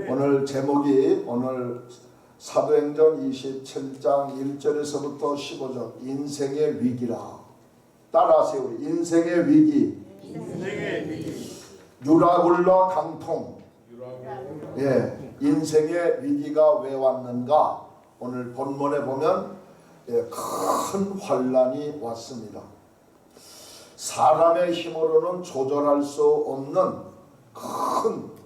오늘 제목이 오늘 사도행전 27장 1절에서부터 15절 인생의 위기라. 따라하세요. 우리 인생의 위기. 유라굴라 강통. 인생의 위기가 왜 왔는가? 오늘 본문에 보면 큰 환란이 왔습니다. 사람의 힘으로는 조절할 수 없는 큰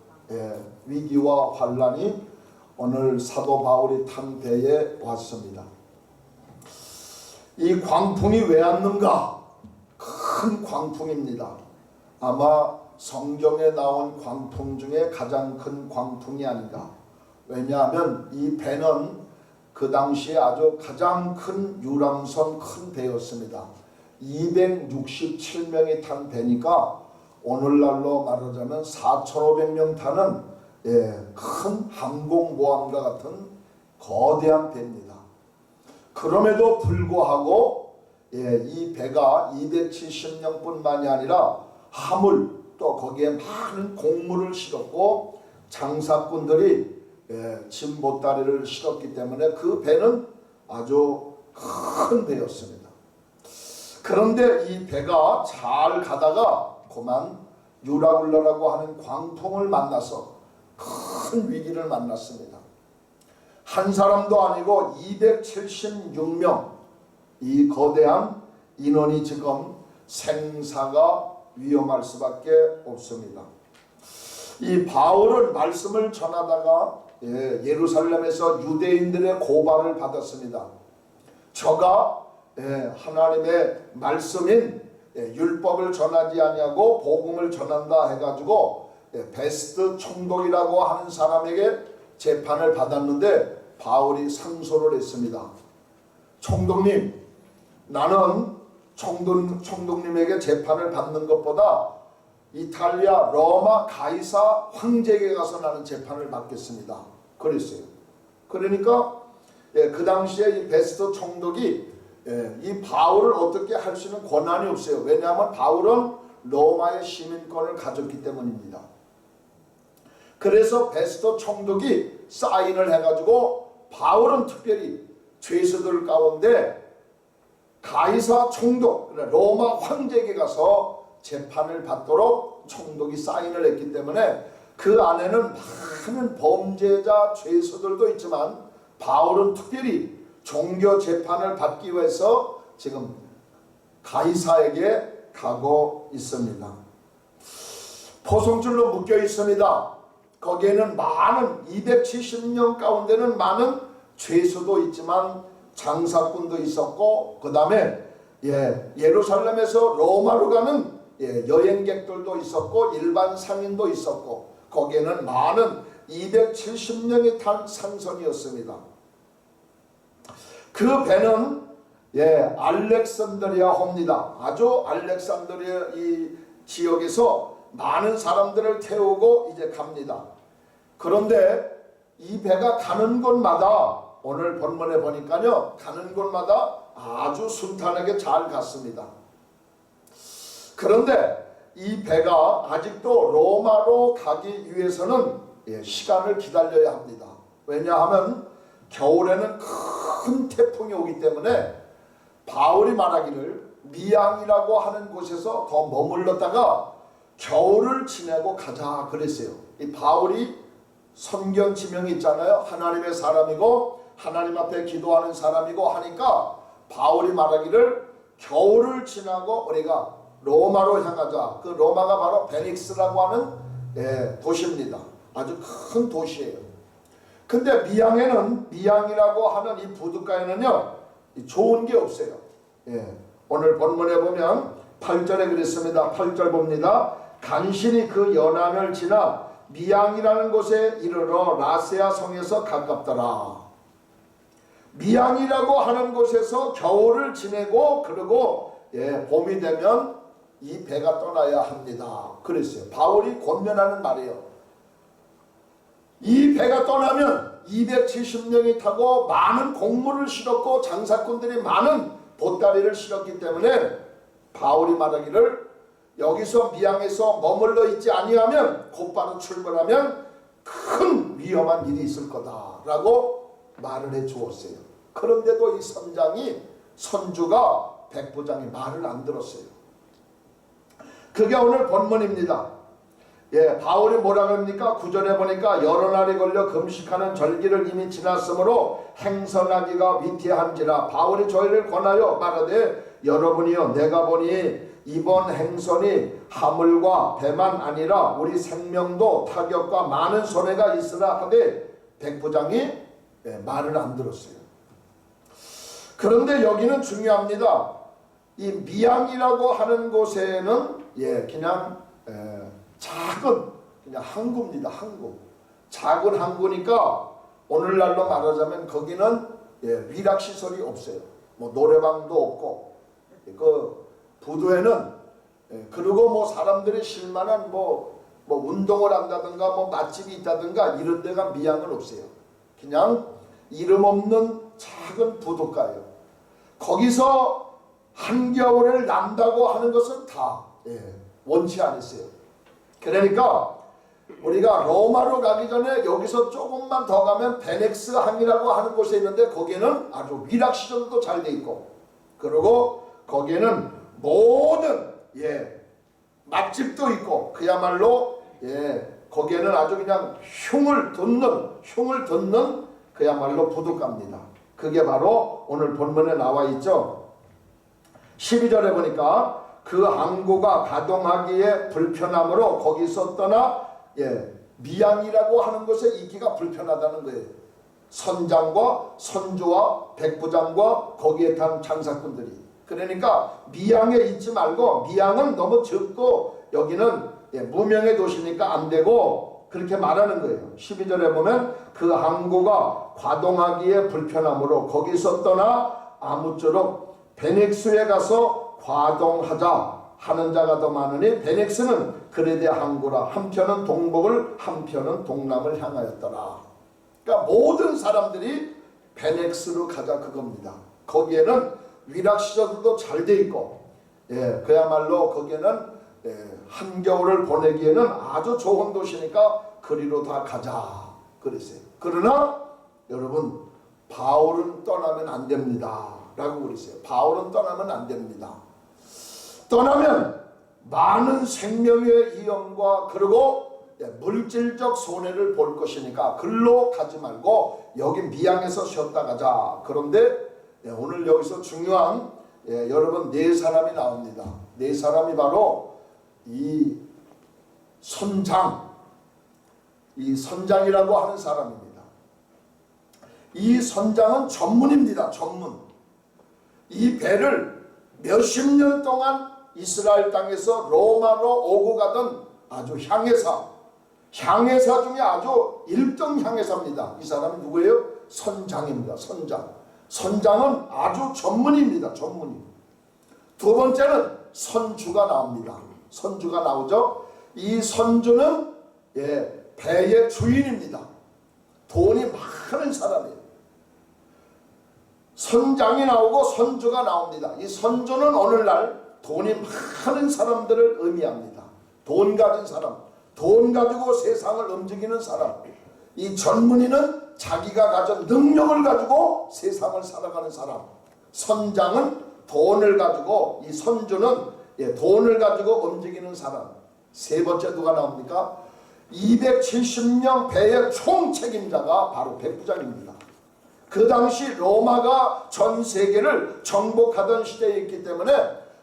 위기와 환란이 오늘 사도 바울이 탄 배에 왔습니다. 이 광풍이 왜 왔는가? 큰 광풍입니다. 아마 성경에 나온 광풍 중에 가장 큰 광풍이 아닌가. 왜냐하면 이 배는 그 당시에 아주 가장 큰 유람선 큰 배였습니다. 267명이 탄 배니까 오늘날로 말하자면 4,500명 타는 큰 항공모함과 같은 거대한 배입니다. 그럼에도 불구하고 이 배가 270명뿐만이 아니라 화물 또 거기에 많은 곡물을 실었고 장사꾼들이 짐 보따리를 실었기 때문에 그 배는 아주 큰 배였습니다. 그런데 이 배가 잘 가다가 그만 유라굴라라고 하는 광풍을 만나서 큰 위기를 만났습니다. 한 사람도 아니고 276명 이 거대한 인원이 지금 생사가 위험할 수밖에 없습니다. 이 바울은 말씀을 전하다가 예루살렘에서 유대인들의 고발을 받았습니다. 저가 하나님의 말씀인 율법을 전하지 아니하고 복음을 전한다 해가지고 베스트 총독이라고 하는 사람에게 재판을 받았는데 바울이 상소를 했습니다. 총독님, 나는 총독님에게 재판을 받는 것보다 이탈리아 로마 가이사 황제에게 가서 나는 재판을 받겠습니다. 그랬어요. 그러니까 그 당시에 이 베스트 총독이 이 바울을 어떻게 할 수 있는 권한이 없어요. 왜냐하면 바울은 로마의 시민권을 가졌기 때문입니다. 그래서 베스트 총독이 사인을 해가지고 바울은 특별히 죄수들 가운데 가이사 총독, 로마 황제에게 가서 재판을 받도록 총독이 사인을 했기 때문에 그 안에는 많은 범죄자 죄수들도 있지만 바울은 특별히 종교 재판을 받기 위해서 지금 가이사에게 가고 있습니다. 포성줄로 묶여 있습니다. 거기에는 많은 270명 가운데는 많은 죄수도 있지만 장사꾼도 있었고 그 다음에 예루살렘에서 로마로 가는 여행객들도 있었고 일반 상인도 있었고 거기에는 많은 270명이 탄 상선이었습니다. 그 배는 알렉산드리아호입니다. 아주 알렉산드리아 이 지역에서 많은 사람들을 태우고 이제 갑니다. 그런데 이 배가 가는 곳마다 오늘 본문에 보니까요, 가는 곳마다 아주 순탄하게 잘 갔습니다. 그런데 이 배가 아직도 로마로 가기 위해서는 시간을 기다려야 합니다. 왜냐하면 겨울에는 큰 태풍이 오기 때문에 바울이 말하기를 미양이라고 하는 곳에서 더 머물렀다가 겨울을 지내고 가자 그랬어요. 이 바울이 선견 지명이 있잖아요. 하나님의 사람이고 하나님 앞에 기도하는 사람이고 하니까 바울이 말하기를 겨울을 지나고 우리가 로마로 향하자. 그 로마가 바로 베닉스라고 하는 도시입니다. 아주 큰 도시예요. 근데 미양이라고 하는 이 부둣가에는요 좋은 게 없어요. 오늘 본문에 보면 8절에 그랬습니다. 8절 봅니다. 간신히 그 연안을 지나 미양이라는 곳에 이르러 라세아 성에서 가깝더라. 미양이라고 하는 곳에서 겨울을 지내고 그리고 봄이 되면 이 배가 떠나야 합니다. 그랬어요. 바울이 권면하는 말이에요. 이 배가 떠나면 270명이 타고 많은 곡물을 실었고 장사꾼들이 많은 보따리를 실었기 때문에 바울이 말하기를 여기서 미양에서 머물러 있지 아니하면 곧바로 출발하면 큰 위험한 일이 있을 거다라고 말을 해 주었어요. 그런데도 이 선주가 백부장이 말을 안 들었어요. 그게 오늘 본문입니다. 바울이 뭐라고 합니까? 9절에 보니까 여러 날이 걸려 금식하는 절기를 이미 지났으므로 행선하기가 위태한지라. 바울이 저희를 권하여 말하되 여러분이여 내가 보니 이번 행선이 하물과 배만 아니라 우리 생명도 타격과 많은 손해가 있으라 하되 백부장이 말을 안 들었어요. 그런데 여기는 중요합니다. 이 미양이라고 하는 곳에는 그냥 작은 그냥 항구입니다. 항구. 작은 항구니까 오늘날로 말하자면 거기는 위락시설이 없어요. 뭐 노래방도 없고 그 부두에는 그리고 뭐 사람들이 쉴만한 뭐 운동을 한다든가 뭐 맛집이 있다든가 이런 데가 미양은 없어요. 그냥 이름 없는 작은 부둣가예요. 거기서 한겨울을 난다고 하는 것은 다 원치 않았어요. 그러니까 우리가 로마로 가기 전에 여기서 조금만 더 가면 베넥스 항이라고 하는 곳에 있는데 거기에는 아주 위락시설도 잘 돼 있고 그리고 거기에는 모든 맛집도 있고 그야말로 거기에는 아주 그냥 흉을 돋는 그야말로 부둣가입니다. 그게 바로 오늘 본문에 나와 있죠. 12절에 보니까 그 항구가 가동하기에 불편함으로 거기서 떠나 미양이라고 하는 곳에 있기가 불편하다는 거예요. 선장과 선주와 백부장과 거기에 탄 장사꾼들이. 그러니까 미양에 있지 말고 미양은 너무 적고 여기는 무명의 도시니까 안 되고 그렇게 말하는 거예요. 12절에 보면 그 항구가 과동하기에 불편함으로 거기서 떠나 아무쪼록 베넥스에 가서 과동하자 하는 자가 더 많으니 베넥스는 그레데 항구라. 한편은 동북을 한편은 동남을 향하였더라. 그러니까 모든 사람들이 베넥스로 가자 그겁니다. 거기에는 위락시설도 잘 돼 있고 그야말로 거기에는 한겨울을 보내기에는 아주 좋은 도시니까 그리로 다 가자 그랬어요. 그러나 여러분 바울은 떠나면 안 됩니다 라고 그랬어요. 바울은 떠나면 안 됩니다. 떠나면 많은 생명의 위험과 그리고 물질적 손해를 볼 것이니까 글로 가지 말고 여기 미양에서 쉬었다 가자. 그런데 오늘 여기서 중요한 여러분 네 사람이 나옵니다. 네 사람이 바로 이 선장이라고 하는 사람입니다. 이 선장은 전문입니다. 전문. 이 배를 몇십 년 동안 이스라엘 땅에서 로마로 오고 가던 아주 향해사 중에 아주 1등 향해사입니다. 이 사람이 누구예요? 선장입니다. 선장은 아주 전문입니다. 전문이. 두 번째는 선주가 나옵니다. 선주가 나오죠. 이 선주는 배의 주인입니다. 돈이 많은 사람이에요. 선장이 나오고 선주가 나옵니다. 이 선주는 오늘날 돈이 많은 사람들을 의미합니다. 돈 가진 사람, 돈 가지고 세상을 움직이는 사람. 이 전문인은 자기가 가진 능력을 가지고 세상을 살아가는 사람. 선장은 돈을 가지고, 이 선주는 돈을 가지고 움직이는 사람. 세 번째 누가 나옵니까? 270명 배의 총책임자가 바로 백부장입니다. 그 당시 로마가 전 세계를 정복하던 시대에 있기 때문에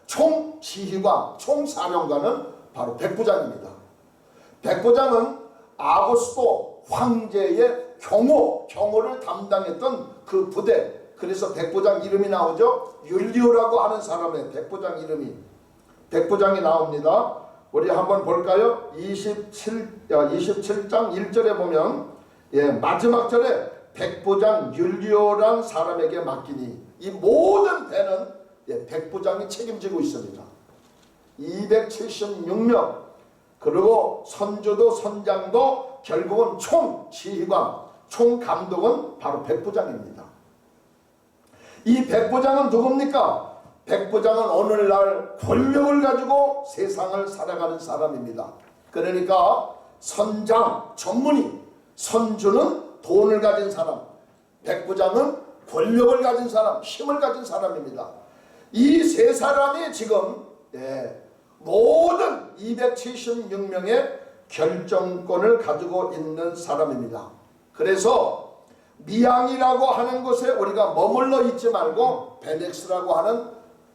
총지휘관, 총사령관은 바로 백부장입니다. 백부장은 아구스토 황제의 경호를 담당했던 그 부대, 그래서 백부장 이름이 나오죠. 율리오라고 하는 사람의 백부장 이름이, 백부장이 나옵니다. 우리 한번 볼까요? 27장 1절에 보면 마지막 절에 백부장 율리오란 사람에게 맡기니, 이 모든 배는 백부장이 책임지고 있습니다. 276명, 그리고 선주도 선장도 결국은 총지휘관, 총감독은 바로 백부장입니다. 이 백부장은 누굽니까? 백부장은 오늘날 권력을 가지고 세상을 살아가는 사람입니다. 그러니까 선장, 전문이, 선주는 돈을 가진 사람, 백부장은 권력을 가진 사람, 힘을 가진 사람입니다. 이 세 사람이 지금 모든 276명의 결정권을 가지고 있는 사람입니다. 그래서 미양이라고 하는 곳에 우리가 머물러 있지 말고 베넥스라고 하는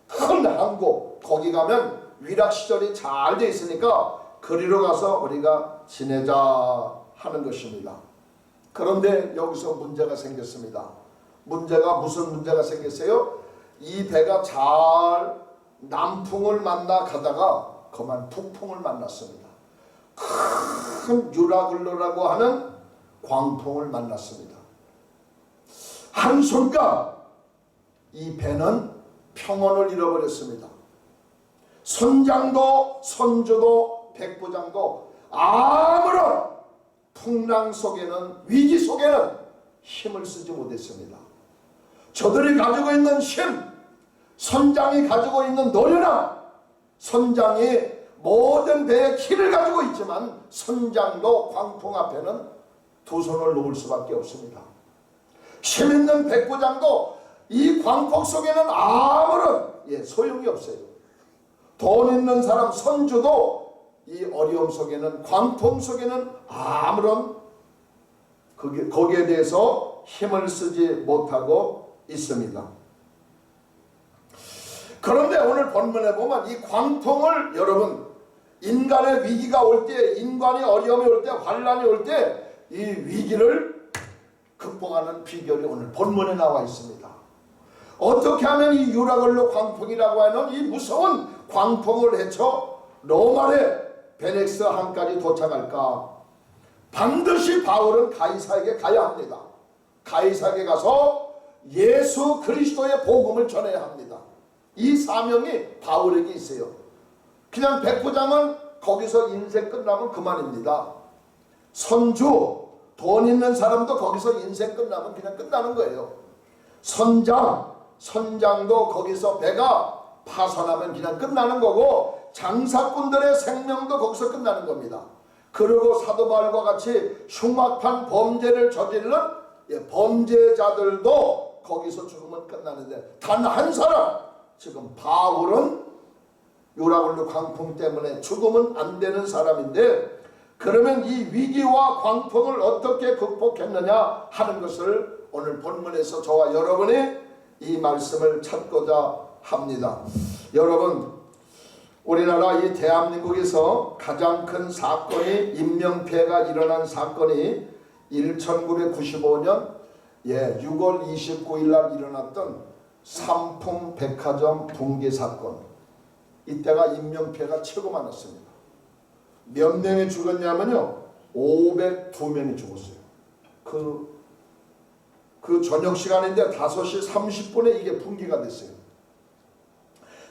큰 항구, 거기 가면 위락 시설이 잘 돼 있으니까 그리로 가서 우리가 지내자 하는 것입니다. 그런데 여기서 문제가 생겼습니다. 문제가 무슨 문제가 생겼어요? 이 배가 잘 남풍을 만나 가다가 그만 북풍을 만났습니다. 큰 유라굴로라고 하는 광풍을 만났습니다. 한순간 이 배는 평온을 잃어버렸습니다. 선장도 선주도 백부장도 아무런 풍랑 속에는, 위기 속에는 힘을 쓰지 못했습니다. 저들이 가지고 있는 힘, 선장이 가지고 있는 노련함, 선장이 모든 배의 키를 가지고 있지만 선장도 광풍 앞에는 두 손을 놓을 수밖에 없습니다. 힘 있는 백부장도 이 광풍 속에는 아무런 소용이 없어요. 돈 있는 사람 선주도 이 어려움 속에는, 광풍 속에는 아무런 거기에 대해서 힘을 쓰지 못하고 있습니다. 그런데 오늘 본문에 보면 이 광풍을, 여러분, 인간의 위기가 올 때, 인간이 어려움이 올 때, 환난이 올 때 이 위기를 극복하는 비결이 오늘 본문에 나와 있습니다. 어떻게 하면 이 유라굴로 광풍이라고 하는 이 무서운 광풍을 헤쳐 로마의 베넥스 항까지 도착할까? 반드시 바울은 가이사에게 가야 합니다. 가이사에게 가서 예수 그리스도의 복음을 전해야 합니다. 이 사명이 바울에게 있어요. 그냥 백부장은 거기서 인생 끝나면 그만입니다. 선주, 돈 있는 사람도 거기서 인생 끝나면 그냥 끝나는 거예요. 선장도 거기서 배가 파산하면 그냥 끝나는 거고, 장사꾼들의 생명도 거기서 끝나는 겁니다. 그리고 사도 바울과 같이 흉악한 범죄를 저지르는 범죄자들도 거기서 죽으면 끝나는데, 단 한 사람, 지금 바울은 유라굴로 광풍 때문에 죽으면 안 되는 사람인데, 그러면 이 위기와 광풍을 어떻게 극복했느냐 하는 것을 오늘 본문에서 저와 여러분이 이 말씀을 찾고자 합니다. 여러분, 우리나라 이 대한민국에서 가장 큰 사건이, 인명피해가 일어난 사건이 1995년 6월 29일 날 일어났던 삼풍백화점 붕괴 사건. 이때가 인명피해가 최고 많았습니다. 몇 명이 죽었냐면요, 502명이 죽었어요. 그 저녁 시간인데 5시 30분에 이게 붕괴가 됐어요.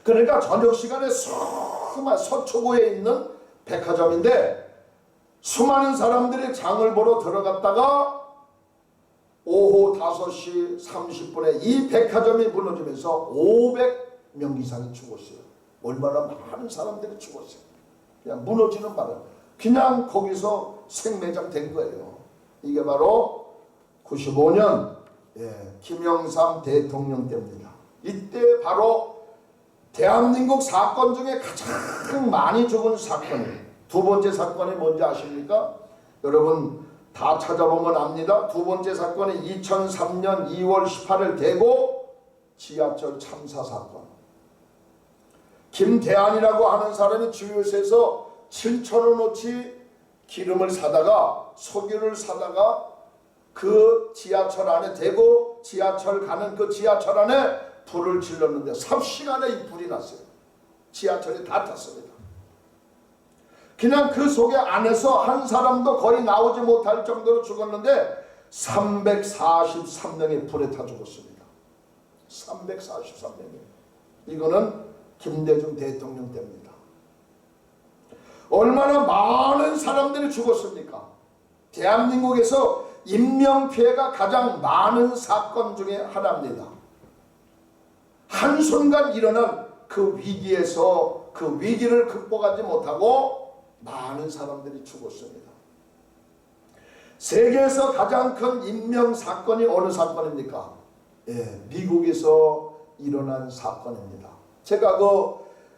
그러니까 저녁 시간에 서초구에 있는 백화점인데 수많은 사람들이 장을 보러 들어갔다가 오후 5시 30분에 이 백화점이 무너지면서 500명 이상이 죽었어요. 얼마나 많은 사람들이 죽었어요. 그냥 무너지는 바람, 그냥 거기서 생매장 된 거예요. 이게 바로 95년 김영삼 대통령 때입니다. 이때 바로 대한민국 사건 중에 가장 많이 죽은 사건이, 두 번째 사건이 뭔지 아십니까? 여러분 다 찾아보면 압니다. 두 번째 사건이 2003년 2월 18일 대구 지하철 참사 사건. 김대한이라고 하는 사람이 주유소에서 7,000원어치 기름을 사다가, 석유를 사다가 그 지하철 안에, 대구 지하철 가는 그 지하철 안에 불을 질렀는데 삽시간에 이 불이 났어요. 지하철이 다 탔습니다. 그냥 그 속에 안에서 한 사람도 거의 나오지 못할 정도로 죽었는데 343명이 불에 타 죽었습니다. 343명이. 이거는 김대중 대통령 때입니다. 얼마나 많은 사람들이 죽었습니까? 대한민국에서 인명피해가 가장 많은 사건 중에 하나입니다. 한순간 일어난 그 위기에서 그 위기를 극복하지 못하고 많은 사람들이 죽었습니다. 세계에서 가장 큰 인명 사건이 어느 사건입니까? 미국에서 일어난 사건입니다. 제가 그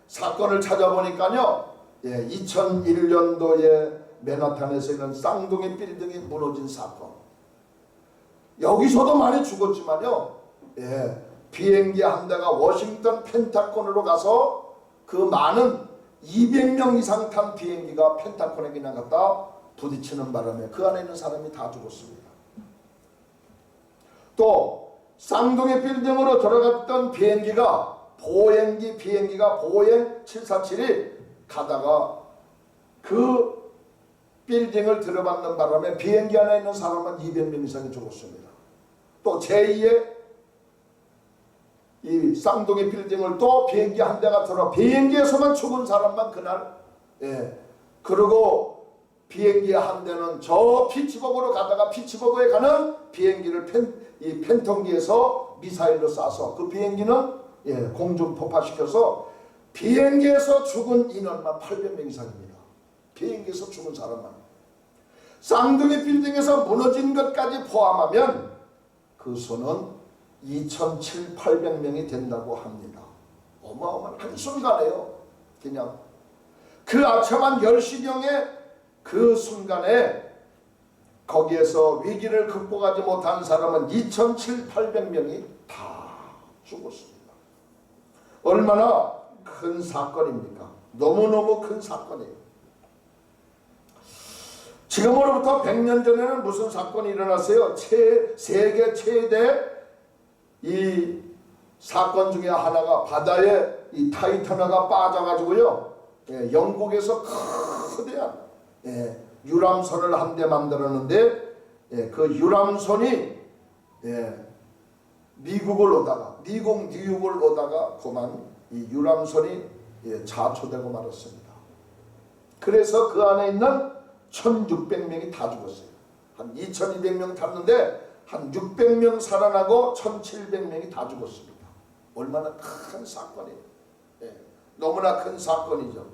사건을 찾아보니까요, 2001년도에 맨하탄에서 있는 쌍둥이 빌딩이 무너진 사건. 여기서도 많이 죽었지만요, 비행기 한 대가 워싱턴 펜타곤으로 가서 그 많은 200명 이상 탄 비행기가 펜타곤에 그냥 갖다 부딪히는 바람에 그 안에 있는 사람이 다 죽었습니다. 또 쌍둥이 빌딩으로 들어갔던 비행기가 보잉 747이 가다가 그 빌딩을 들어받는 바람에 비행기 안에 있는 사람은 200명 이상이 죽었습니다. 또 제2의 이 쌍둥이 빌딩을 또 비행기 한 대가 들어 비행기에서만 죽은 사람만 그날 그리고 비행기 한 대는 저 피츠버그로 가다가 피츠버그에 가는 비행기를 펜턴기에서 미사일로 쏴서 그 비행기는 공중 폭파시켜서 비행기에서 죽은 인원만 800명 이상입니다. 비행기에서 죽은 사람만. 쌍둥이 빌딩에서 무너진 것까지 포함하면 그 수는 2,700~800명이 된다고 합니다. 어마어마한 한순간에요. 그냥 그 아참한 10시경에 그 순간에 거기에서 위기를 극복하지 못한 사람은 2,700~800명이 다 죽었습니다. 얼마나 큰 사건입니까? 너무너무 큰 사건이에요. 지금으로부터 100년 전에는 무슨 사건이 일어났어요? 세계 최대 이 사건 중에 하나가 바다에 이 타이타닉가 빠져가지고요, 영국에서 거대한 유람선을 한 대 만들었는데, 그 유람선이 미국을 오다가 미국 뉴욕을 오다가 그만 이 유람선이 자초되고 말았습니다. 그래서 그 안에 있는 1,600명이 다 죽었어요. 한 2,200명 탔는데 한 600명 살아나고 1,700명이 다 죽었습니다. 얼마나 큰 사건이에요. 너무나 큰 사건이죠.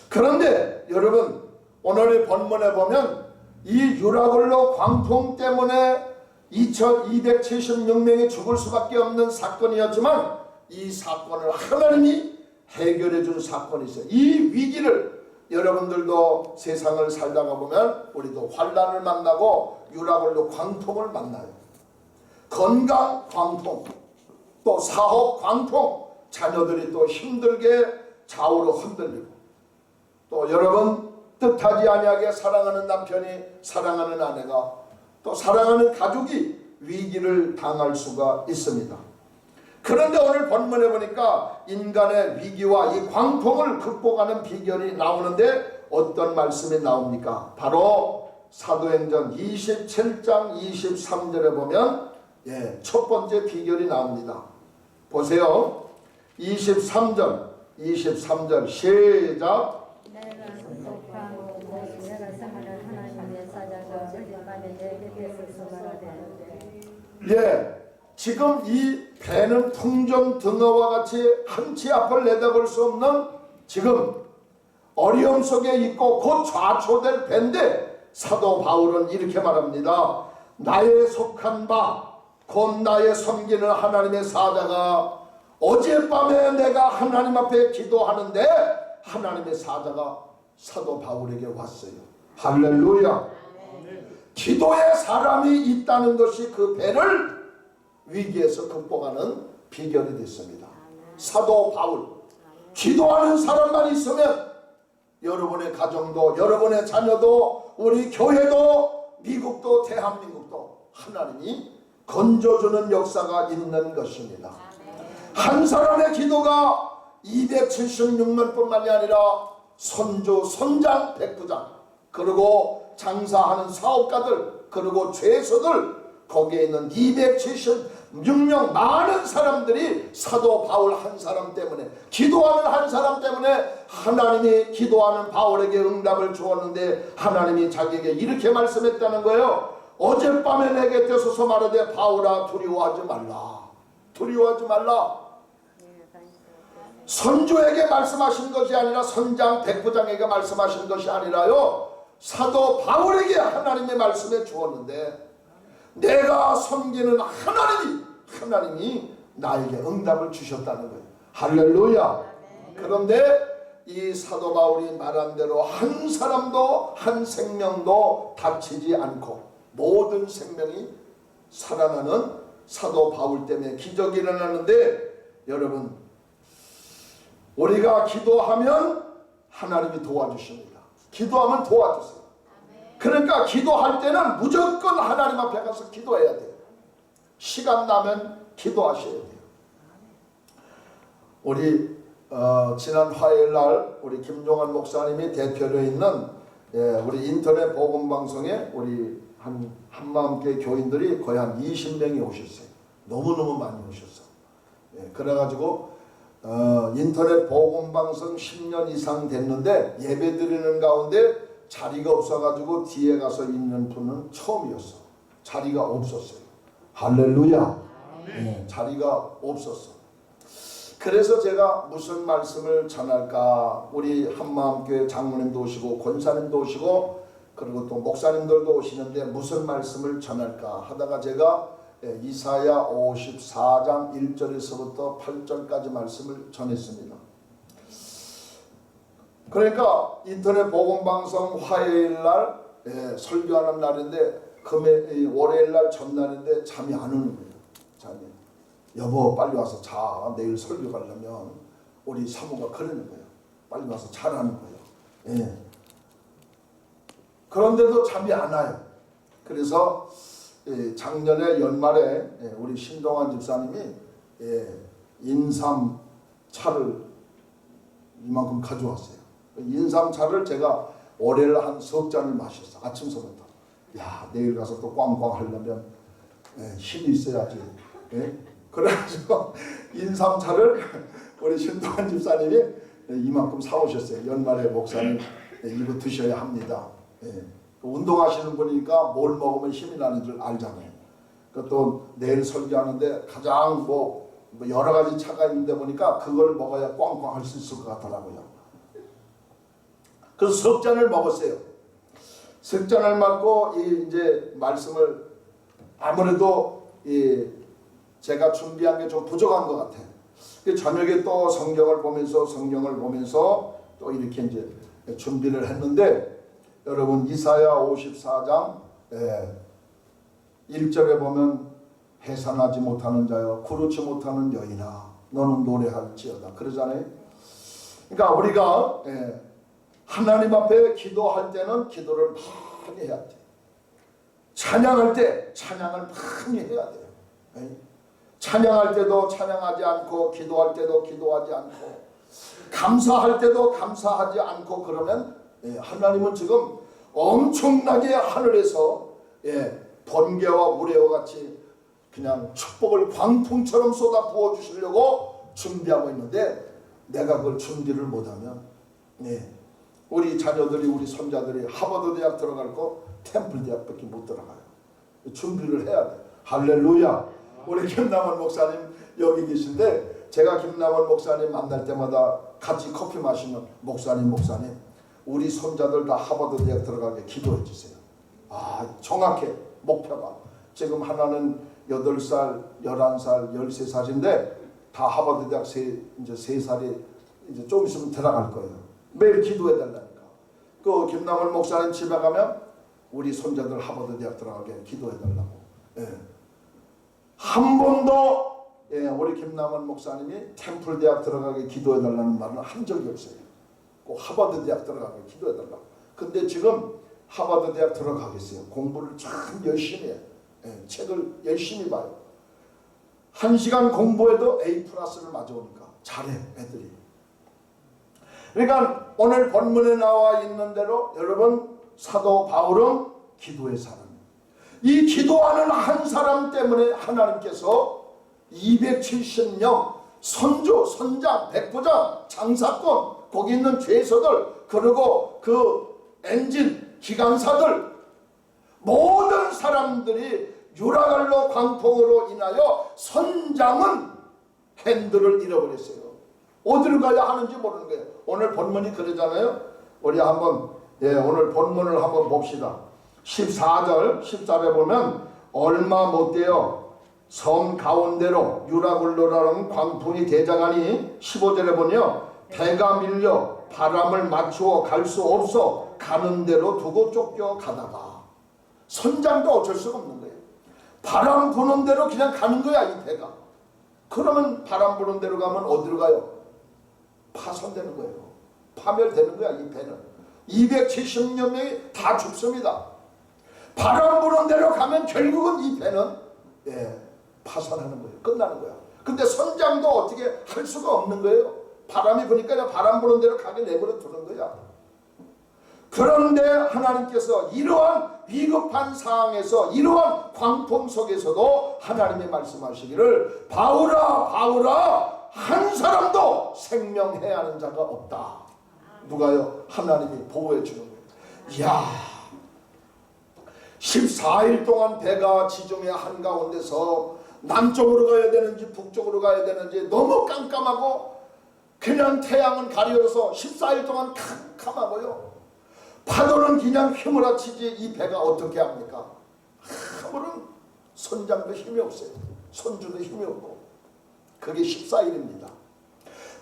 그런데 여러분, 오늘의 본문에 보면 이 유라굴로 광풍 때문에 2,276명이 죽을 수밖에 없는 사건이었지만 이 사건을 하나님이 해결해 준 사건이 있어요. 이 위기를 여러분들도 세상을 살다가 보면 우리도 환난을 만나고 유라굴로 광풍을 만나요. 건강 광풍, 또 사업 광풍, 자녀들이 또 힘들게 좌우로 흔들리고, 또 여러분 뜻하지 아니하게 사랑하는 남편이, 사랑하는 아내가, 또 사랑하는 가족이 위기를 당할 수가 있습니다. 그런데 오늘 본문에 보니까 인간의 위기와 이 광풍을 극복하는 비결이 나오는데 어떤 말씀이 나옵니까? 바로 사도행전 27장 23절에 보면 첫 번째 비결이 나옵니다. 보세요. 23절 시작. 내가 속하고 내가 사랑하는 하나님의 사자가 어젯밤에 내 곁에서 말하되, 지금 이 배는 풍전 등어와 같이 한치 앞을 내다볼 수 없는 지금 어려움 속에 있고 곧 좌초될 배인데, 사도 바울은 이렇게 말합니다. 나의 속한 바 곧 나의 섬기는 하나님의 사자가 어젯밤에 내가 하나님 앞에 기도하는데 하나님의 사자가 사도 바울에게 왔어요. 할렐루야. 기도에 사람이 있다는 것이 그 배를 위기에서 극복하는 비결이 됐습니다. 사도 바울, 기도하는 사람만 있으면 여러분의 가정도, 여러분의 자녀도, 우리 교회도, 미국도, 대한민국도 하나님이 건져주는 역사가 있는 것입니다. 한 사람의 기도가 276명 뿐만이 아니라 선조, 선장, 백부장, 그리고 장사하는 사업가들, 그리고 죄수들, 거기에 있는 276명 많은 사람들이 사도 바울 한 사람 때문에, 기도하는 한 사람 때문에 하나님이 기도하는 바울에게 응답을 주었는데, 하나님이 자기에게 이렇게 말씀했다는 거예요. 어젯밤에 내 곁에 서서 말하되 바울아 두려워하지 말라. 두려워하지 말라. 선조에게 말씀하신 것이 아니라, 선장 백부장에게 말씀하신 것이 아니라요, 사도 바울에게 하나님의 말씀을 주었는데 내가 섬기는 하나님이 나에게 응답을 주셨다는 거예요. 할렐루야. 그런데 이 사도 바울이 말한 대로 한 사람도 한 생명도 다치지 않고 모든 생명이 살아나는 사도 바울 때문에 기적이 일어나는데, 여러분 우리가 기도하면 하나님이 도와주십니다. 기도하면 도와주세요. 그러니까 기도할 때는 무조건 하나님 앞에 가서 기도해야 돼요. 시간 나면 기도하셔야 돼요. 우리 지난 화요일날 우리 김종환 목사님이 대표로 있는 우리 인터넷 복음방송에 우리 한마음교회 교인들이 거의 한 20명이 오셨어요. 너무너무 많이 오셨어. 그래가지고 인터넷 복음방송 10년 이상 됐는데 예배 드리는 가운데 자리가 없어가지고 뒤에 가서 있는 분은 처음이었어. 자리가 없었어요. 할렐루야. 자리가 없었어. 그래서 제가 무슨 말씀을 전할까, 우리 한마음교회 장로님도 오시고 권사님도 오시고 그리고 또 목사님들도 오시는데 무슨 말씀을 전할까 하다가 제가 이사야 54장 1절에서부터 8절까지 말씀을 전했습니다. 그러니까 인터넷 복음방송 화요일날 설교하는 날인데 월요일날 전날인데 잠이 안 오는 거예요. 잠이. 여보 빨리 와서 자. 내일 설교 가려면 우리 사모가 그러는 거예요. 빨리 와서 자라는 거예요. 그런데도 잠이 안 와요. 그래서 작년에 연말에 우리 신동환 집사님이 인삼 차를 이만큼 가져왔어요. 인삼 차를 제가 월요일 한 석 잔을 마셨어. 아침서부터. 야, 내일 가서 또 꽝꽝 하려면 힘이 있어야지. 그래가지고 인삼차를 우리 신동환 집사님이 이만큼 사오셨어요. 연말에 목사님 이거 드셔야 합니다. 운동하시는 분이니까 뭘 먹으면 힘이 나는 줄 알잖아요. 또 내일 설교하는데 가장 뭐 여러 가지 차가 있는데 보니까 그걸 먹어야 꽝꽝 할 수 있을 것 같더라고요. 그래서 석 잔을 먹었어요. 석 잔을 먹고 이제 말씀을 아무래도 제가 준비한 게 좀 부족한 것 같아요. 저녁에 또 성경을 보면서 또 이렇게 이제 준비를 했는데, 여러분 이사야 54장 1절에 보면 해산하지 못하는 자여 구르지 못하는 여인아 너는 노래할지어다 그러잖아요. 그러니까 우리가 하나님 앞에 기도할 때는 기도를 많이 해야 돼. 찬양할 때 찬양을 많이 해야 돼요. 찬양할 때도 찬양하지 않고 기도할 때도 기도하지 않고 감사할 때도 감사하지 않고 그러면 하나님은 지금 엄청나게 하늘에서 번개와 우레와 같이 그냥 축복을 광풍처럼 쏟아 부어 주시려고 준비하고 있는데, 내가 그걸 준비를 못하면 우리 자녀들이 우리 손자들이 하버드 대학 들어갈 거 템플 대학밖에 못 들어가요. 준비를 해야 돼. 할렐루야. 우리 김남원 목사님 여기 계신데 제가 김남원 목사님 만날 때마다 같이 커피 마시면 목사님 우리 손자들 다 하버드 대학 들어가게 기도해 주세요. 정확해. 목표가 지금 하나는 8살, 11살, 13살인데 다 하버드 대학 이제 3살이 이제 좀 있으면 들어갈 거예요. 매일 기도해 달라니까. 그 김남원 목사님 집에 가면 우리 손자들 하버드 대학 들어가게 기도해 달라고. 한 번도 우리 김남원 목사님이 템플 대학 들어가게 기도해 달라는 말을 한 적이 없어요. 꼭 하버드 대학 들어가게 기도해 달라고. 근데 지금 하버드 대학 들어가겠어요. 공부를 참 열심히 해. 책을 열심히 봐요. 1시간 공부해도 A+를 맞아오니까 잘해 애들이. 그러니까 오늘 본문에 나와 있는 대로 여러분 사도 바울은 기도의 사람. 이 기도하는 한 사람 때문에 하나님께서 270명 선조, 선장, 백부장, 장사꾼, 거기 있는 죄서들, 그리고 그 엔진, 기관사들 모든 사람들이 유라갈로 광풍으로 인하여 선장은 핸들을 잃어버렸어요. 어디로 가야 하는지 모르는 거예요. 오늘 본문이 그러잖아요. 우리 한번 예, 오늘 본문을 한번 봅시다. 14절, 10절에 보면 얼마 못되어 섬 가운데로 유라굴로라는 광풍이 대장하니 15절에 보면 배가 밀려 바람을 맞추어 갈 수 없어 가는 대로 두고 쫓겨 가다가 선장도 어쩔 수가 없는 거예요. 바람 부는 대로 그냥 가는 거야 이 배가. 그러면 바람 부는 대로 가면 어디로 가요? 파손되는 거예요. 파멸되는 거야 이 배는. 270여 명이 다 죽습니다. 바람 부는 대로 가면 결국은 이 배는 파산하는 거예요. 끝나는 거야. 근데 선장도 어떻게 할 수가 없는 거예요. 바람이 부니까 그냥 바람 부는 대로 가게 내버려 두는 거야. 그런데 하나님께서 이러한 위급한 상황에서 이러한 광풍 속에서도 하나님이 말씀하시기를 바울아 바울아 한 사람도 생명해야 하는 자가 없다. 누가요? 하나님이 보호해 주는 거예요. 이야, 14일 동안 배가 지중해 한가운데서 남쪽으로 가야 되는지 북쪽으로 가야 되는지 너무 깜깜하고 그냥 태양은 가려서 14일 동안 캄캄하고요. 파도는 그냥 휘몰아치지 이 배가 어떻게 합니까? 아무런 선장도 힘이 없어요. 선주도 힘이 없고. 그게 14일입니다.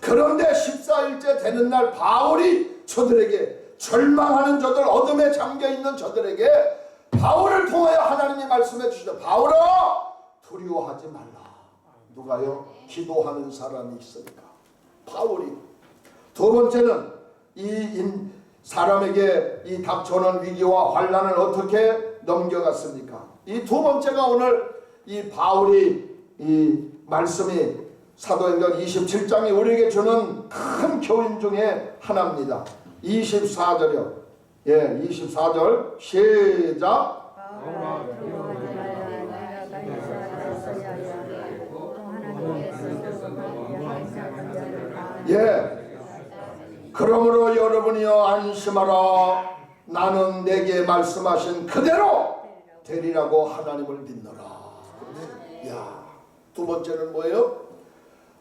그런데 14일째 되는 날 바울이 저들에게 절망하는 저들 어둠에 잠겨있는 저들에게 바울을 통하여 하나님이 말씀해 주시죠. 바울아 두려워하지 말라. 누가요? 기도하는 사람이 있으니까. 바울이. 두 번째는 이 사람에게 이 닥쳐오는 위기와 환난을 어떻게 넘겨갔습니까? 이 두 번째가 오늘 이 바울이 이 말씀이 사도행전 27장이 우리에게 주는 큰 교훈 중에 하나입니다. 24절이요. 예, 24절 시작. 예. 그러므로 여러분이여 안심하라. 나는 내게 말씀하신 그대로 되리라고 하나님을 믿노라. 야, 두 번째는 뭐예요?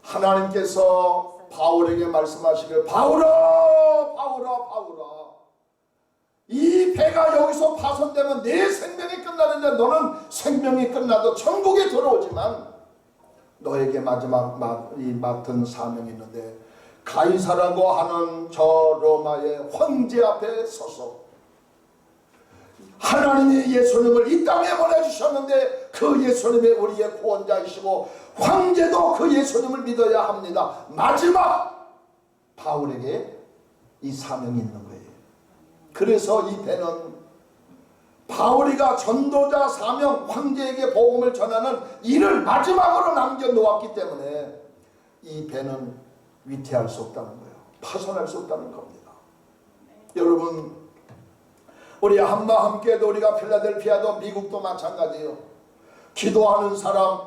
하나님께서 바울에게 말씀하시길 바울아 바울아 바울아 이 배가 여기서 파손되면 내 생명이 끝나는데 너는 생명이 끝나도 천국에 들어오지만 너에게 마지막 맡은 사명이 있는데 가이사라고 하는 저 로마의 황제 앞에 서서 하나님이 예수님을 이 땅에 보내주셨는데 그 예수님이 우리의 구원자이시고 황제도 그 예수님을 믿어야 합니다. 마지막 바울에게 이 사명이 있는 거예요. 그래서 이 배는 바울이가 전도자 사명 황제에게 복음을 전하는 일을 마지막으로 남겨놓았기 때문에 이 배는 위태할 수 없다는 거예요. 파손할 수 없다는 겁니다. 여러분 우리 한마 함께도 우리가 필라델피아도 미국도 마찬가지예요. 기도하는 사람,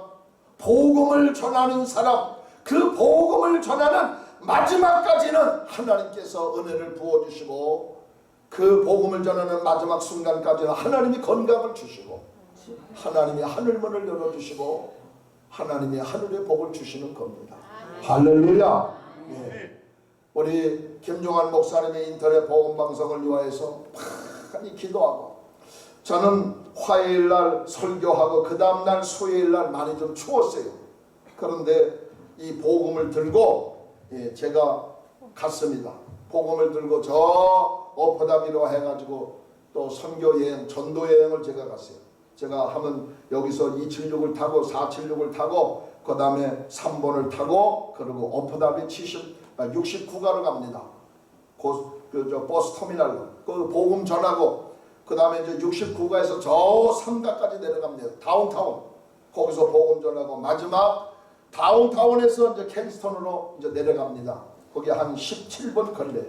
복음을 전하는 사람, 그 복음을 전하는 마지막까지는 하나님께서 은혜를 부어주시고 그 복음을 전하는 마지막 순간까지는 하나님이 건강을 주시고 하나님이 하늘문을 열어주시고 하나님이 하늘의 복을 주시는 겁니다. 할렐루야. 예. 우리 김종환 목사님의 인터넷 복음방송을 위하여서 많이 기도하고 저는 화요일날 설교하고 그 다음날 수요일날 많이 좀 추웠어요. 그런데 이 복음을 들고 제가 갔습니다. 복음을 들고 저 어퍼다비로 해가지고 또 선교여행 전도여행을 제가 갔어요. 제가 하면 여기서 276을 타고 476을 타고 그 다음에 3번을 타고 그리고 어퍼다비 69가로 갑니다. 저 버스 터미널로 그 복음 전하고 그 다음에 이제 69가에서 저 삼가까지 내려갑니다. 다운타운 거기서 복음 전하고 마지막 다운타운에서 이제 캔스턴으로 이제 내려갑니다. 거기 한 17분 걸려요.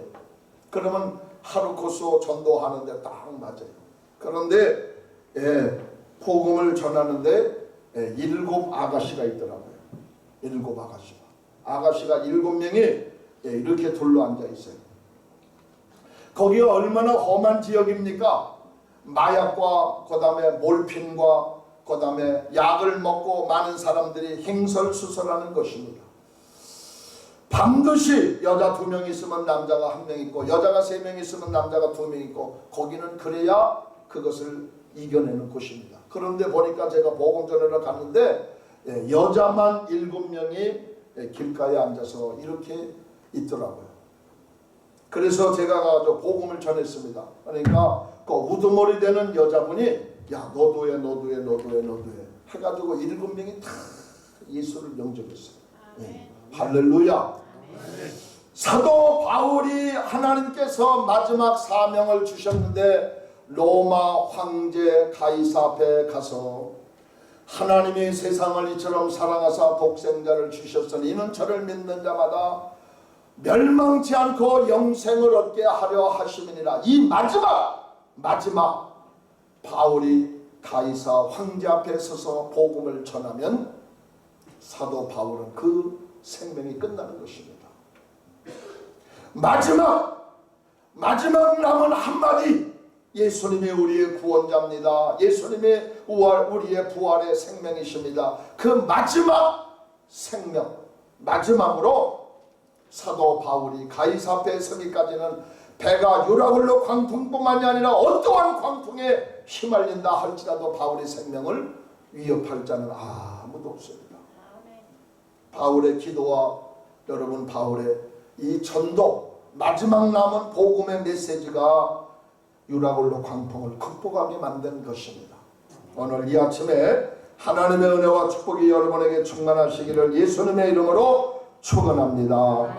그러면 하루 코스 전도하는데 딱 맞아요. 그런데 복음을 전하는데 7 아가씨가 있더라고요. 7 아가씨가 7명이 이렇게 둘러앉아 있어요. 거기가 얼마나 험한 지역입니까? 마약과 그 다음에 몰핀과 그 다음에 약을 먹고 많은 사람들이 행설수설하는 것입니다. 반드시 여자 2명 있으면 남자가 1명 있고 여자가 3명 있으면 남자가 2명 있고 거기는 그래야 그것을 이겨내는 곳입니다. 그런데 보니까 제가 복음 전하러 갔는데 여자만 7명이 길가에 앉아서 이렇게 있더라고요. 그래서 제가 가서 복음을 전했습니다. 그러니까 그 우두머리 되는 여자분이 야 너도 해 해가지고 7명이 다 예수를 영접했어요. 할렐루야. 사도 바울이 하나님께서 마지막 사명을 주셨는데 로마 황제 가이사 앞에 가서 하나님이 세상을 이처럼 사랑하사 독생자를 주셨으니 이는 저를 믿는 자마다 멸망치 않고 영생을 얻게 하려 하심이니라. 이 마지막 바울이 가이사 황제 앞에 서서 복음을 전하면 사도 바울은 그 생명이 끝나는 것입니다. 마지막 남은 한마디, 예수님이 우리의 구원자입니다. 예수님이 우리의 부활의 생명이십니다. 그 마지막 생명, 마지막으로 사도 바울이 가이사 앞에 서기까지는 배가 유라굴로 광풍뿐만이 아니라 어떠한 광풍에 휘말린다 할지라도 바울의 생명을 위협할 자는 아무도 없습니다. 바울의 기도와 여러분 바울의 이 전도, 마지막 남은 복음의 메시지가 유라굴로 광풍을 극복하게 만든 것입니다. 오늘 이 아침에 하나님의 은혜와 축복이 여러분에게 충만하시기를 예수님의 이름으로 축원합니다.